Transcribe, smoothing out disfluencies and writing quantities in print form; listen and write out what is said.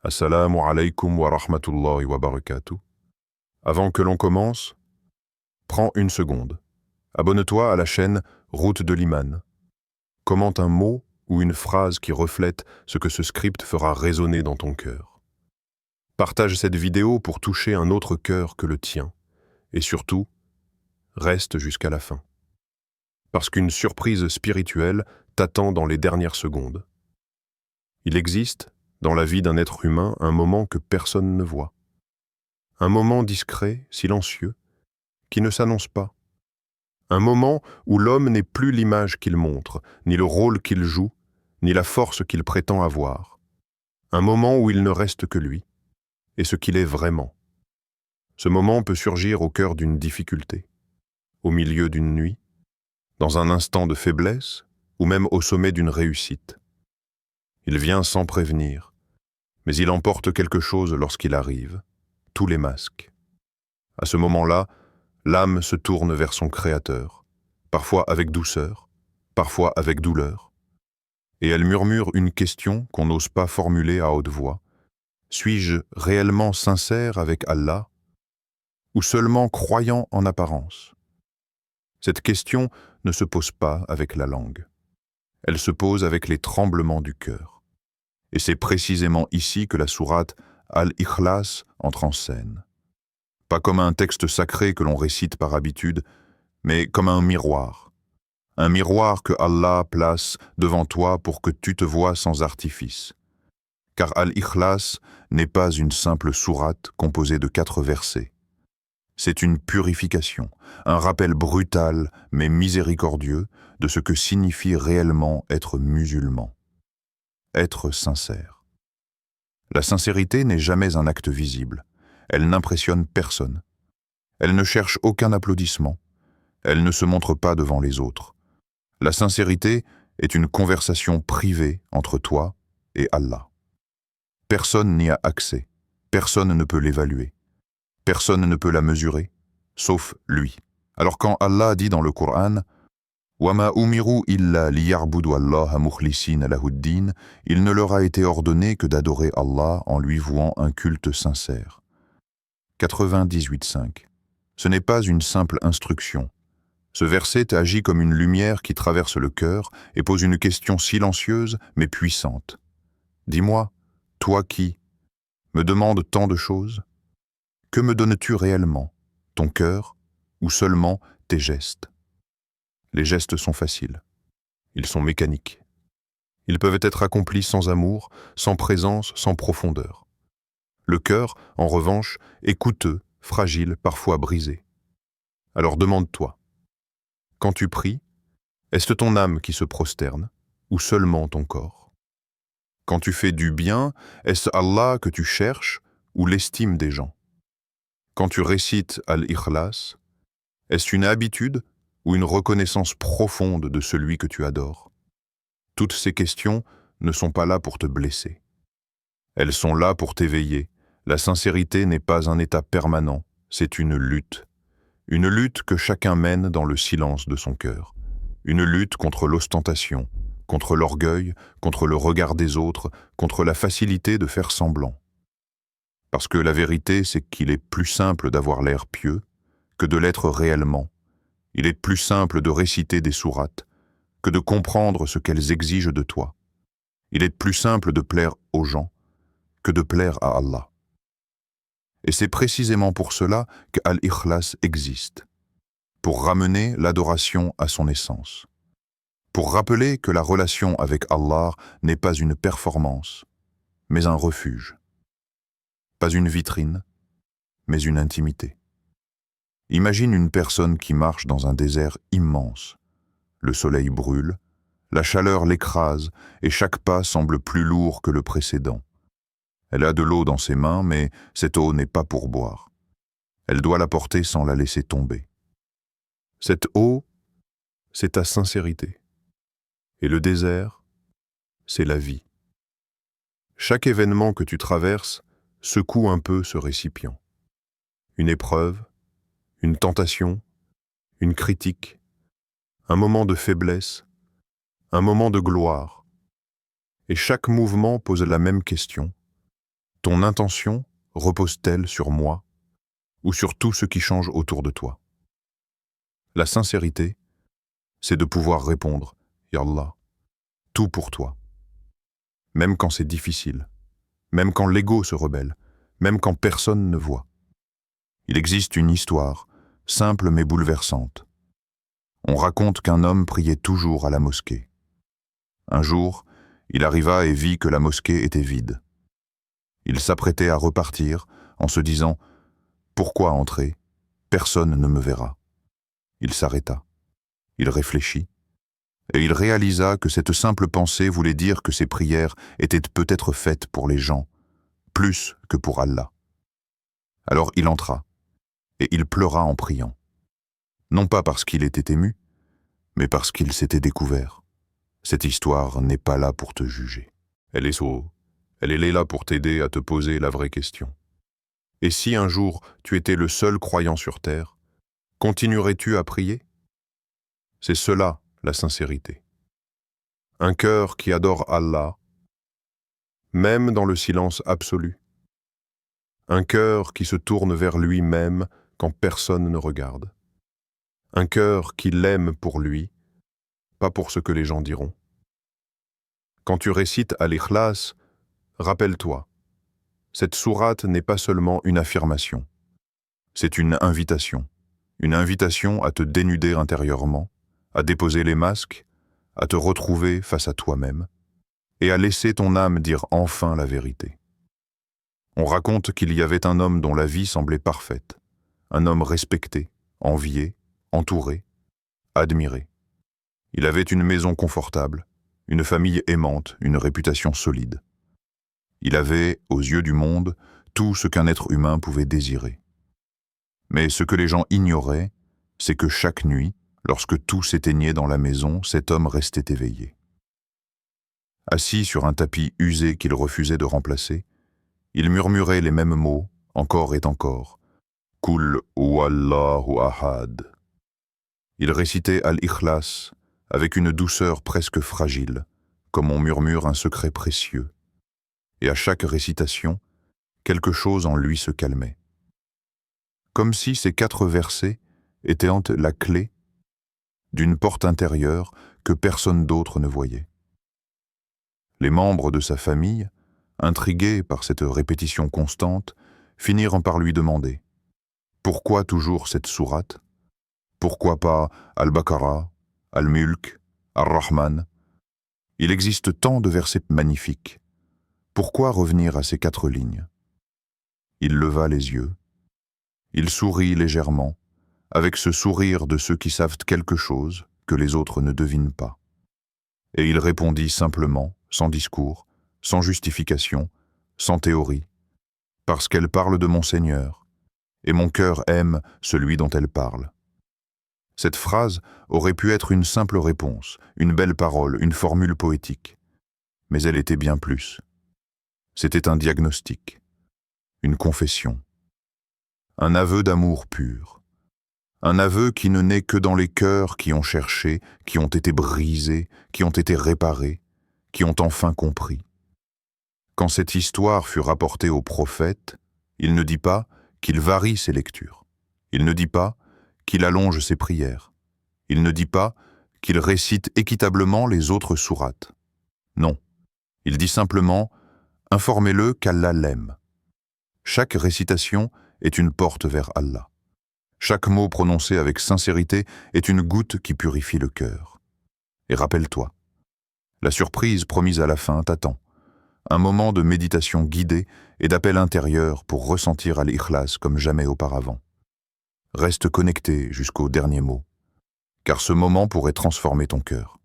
Assalamu alaikum wa rahmatullahi wa barakatuh. Avant que l'on commence, prends une seconde. Abonne-toi à la chaîne Route de l'Iman. Commente un mot ou une phrase qui reflète ce que ce script fera résonner dans ton cœur. Partage cette vidéo pour toucher un autre cœur que le tien. Et surtout, reste jusqu'à la fin. Parce qu'une surprise spirituelle t'attend dans les dernières secondes. Il existe, dans la vie d'un être humain, un moment que personne ne voit. Un moment discret, silencieux, qui ne s'annonce pas. Un moment où l'homme n'est plus l'image qu'il montre, ni le rôle qu'il joue, ni la force qu'il prétend avoir. Un moment où il ne reste que lui, et ce qu'il est vraiment. Ce moment peut surgir au cœur d'une difficulté, au milieu d'une nuit, dans un instant de faiblesse, ou même au sommet d'une réussite. Il vient sans prévenir, mais il emporte quelque chose lorsqu'il arrive, tous les masques. À ce moment-là, l'âme se tourne vers son Créateur, parfois avec douceur, parfois avec douleur, et elle murmure une question qu'on n'ose pas formuler à haute voix. Suis-je réellement sincère avec Allah, ou seulement croyant en apparence? Cette question ne se pose pas avec la langue. Elle se pose avec les tremblements du cœur. Et c'est précisément ici que la sourate Al-Ikhlas entre en scène. Pas comme un texte sacré que l'on récite par habitude, mais comme un miroir. Un miroir que Allah place devant toi pour que tu te vois sans artifice. Car Al-Ikhlas n'est pas une simple sourate composée de 4 versets. C'est une purification, un rappel brutal mais miséricordieux de ce que signifie réellement être musulman. Être sincère. La sincérité n'est jamais un acte visible. Elle n'impressionne personne. Elle ne cherche aucun applaudissement. Elle ne se montre pas devant les autres. La sincérité est une conversation privée entre toi et Allah. Personne n'y a accès. Personne ne peut l'évaluer. Personne ne peut la mesurer, sauf lui. Alors quand Allah dit dans le Coran وَمَا أُمِرُوا إِلَّا لِيَعْبُدُوا اللَّهَ مُخْلِصِينَ لَهُ الدِّينَ, il ne leur a été ordonné que d'adorer Allah en lui vouant un culte sincère. 98.5. Ce n'est pas une simple instruction. Ce verset agit comme une lumière qui traverse le cœur et pose une question silencieuse mais puissante. Dis-moi, toi qui me demandes tant de choses, que me donnes-tu réellement, ton cœur ou seulement tes gestes? Les gestes sont faciles. Ils sont mécaniques. Ils peuvent être accomplis sans amour, sans présence, sans profondeur. Le cœur, en revanche, est coûteux, fragile, parfois brisé. Alors demande-toi, quand tu pries, est-ce ton âme qui se prosterne, ou seulement ton corps? Quand tu fais du bien, est-ce Allah que tu cherches, ou l'estime des gens? Quand tu récites Al-Ikhlas, est-ce une habitude ou une reconnaissance profonde de celui que tu adores? Toutes ces questions ne sont pas là pour te blesser. Elles sont là pour t'éveiller. La sincérité n'est pas un état permanent, c'est une lutte. Une lutte que chacun mène dans le silence de son cœur. Une lutte contre l'ostentation, contre l'orgueil, contre le regard des autres, contre la facilité de faire semblant. Parce que la vérité, c'est qu'il est plus simple d'avoir l'air pieux que de l'être réellement. Il est plus simple de réciter des sourates que de comprendre ce qu'elles exigent de toi. Il est plus simple de plaire aux gens que de plaire à Allah. Et c'est précisément pour cela que Al-Ikhlas existe, pour ramener l'adoration à son essence, pour rappeler que la relation avec Allah n'est pas une performance, mais un refuge, pas une vitrine, mais une intimité. Imagine une personne qui marche dans un désert immense. Le soleil brûle, la chaleur l'écrase et chaque pas semble plus lourd que le précédent. Elle a de l'eau dans ses mains, mais cette eau n'est pas pour boire. Elle doit la porter sans la laisser tomber. Cette eau, c'est ta sincérité. Et le désert, c'est la vie. Chaque événement que tu traverses secoue un peu ce récipient. Une épreuve, une tentation, une critique, un moment de faiblesse, un moment de gloire. Et chaque mouvement pose la même question. Ton intention repose-t-elle sur moi ou sur tout ce qui change autour de toi? La sincérité, c'est de pouvoir répondre « Ya Allah, tout pour toi », même quand c'est difficile, même quand l'ego se rebelle, même quand personne ne voit. Il existe une histoire, simple mais bouleversante. On raconte qu'un homme priait toujours à la mosquée. Un jour, il arriva et vit que la mosquée était vide. Il s'apprêtait à repartir en se disant « Pourquoi entrer? Personne ne me verra. » Il s'arrêta. Il réfléchit. Et il réalisa que cette simple pensée voulait dire que ses prières étaient peut-être faites pour les gens, plus que pour Allah. Alors il entra, et il pleura en priant. Non pas parce qu'il était ému, mais parce qu'il s'était découvert. Cette histoire n'est pas là pour te juger. Elle est là pour t'aider à te poser la vraie question. Et si un jour tu étais le seul croyant sur terre, continuerais-tu à prier? C'est cela, la sincérité. Un cœur qui adore Allah, même dans le silence absolu. Un cœur qui se tourne vers lui-même quand personne ne regarde. Un cœur qui l'aime pour lui, pas pour ce que les gens diront. Quand tu récites Al-Ikhlas, rappelle-toi, cette sourate n'est pas seulement une affirmation, c'est une invitation à te dénuder intérieurement, à déposer les masques, à te retrouver face à toi-même, et à laisser ton âme dire enfin la vérité. On raconte qu'il y avait un homme dont la vie semblait parfaite, un homme respecté, envié, entouré, admiré. Il avait une maison confortable, une famille aimante, une réputation solide. Il avait, aux yeux du monde, tout ce qu'un être humain pouvait désirer. Mais ce que les gens ignoraient, c'est que chaque nuit, lorsque tout s'éteignait dans la maison, cet homme restait éveillé. Assis sur un tapis usé qu'il refusait de remplacer, il murmurait les mêmes mots, encore et encore. « Kul huwallahu ahad ». Il récitait Al-Ikhlas avec une douceur presque fragile, comme on murmure un secret précieux. Et à chaque récitation, quelque chose en lui se calmait. Comme si ces 4 versets étaient la clé d'une porte intérieure que personne d'autre ne voyait. Les membres de sa famille, intrigués par cette répétition constante, finirent par lui demander « Pourquoi toujours cette sourate? Pourquoi pas Al-Baqarah, Al-Mulk, Ar-Rahman? Il existe tant de versets magnifiques. Pourquoi revenir à ces 4 lignes ?» Il leva les yeux. Il sourit légèrement, avec ce sourire de ceux qui savent quelque chose que les autres ne devinent pas. Et il répondit simplement, sans discours, sans justification, sans théorie, parce qu'elle parle de mon Seigneur, et mon cœur aime celui dont elle parle. Cette phrase aurait pu être une simple réponse, une belle parole, une formule poétique, mais elle était bien plus. C'était un diagnostic, une confession, un aveu d'amour pur, un aveu qui ne naît que dans les cœurs qui ont cherché, qui ont été brisés, qui ont été réparés, qui ont enfin compris. Quand cette histoire fut rapportée au prophète, il ne dit pas qu'il varie ses lectures, il ne dit pas qu'il allonge ses prières, il ne dit pas qu'il récite équitablement les autres sourates. Non, il dit simplement « Informez-le qu'Allah l'aime ». Chaque récitation est une porte vers Allah. Chaque mot prononcé avec sincérité est une goutte qui purifie le cœur. Et rappelle-toi, la surprise promise à la fin t'attend. Un moment de méditation guidée et d'appel intérieur pour ressentir Al-Ikhlas comme jamais auparavant. Reste connecté jusqu'au dernier mot, car ce moment pourrait transformer ton cœur.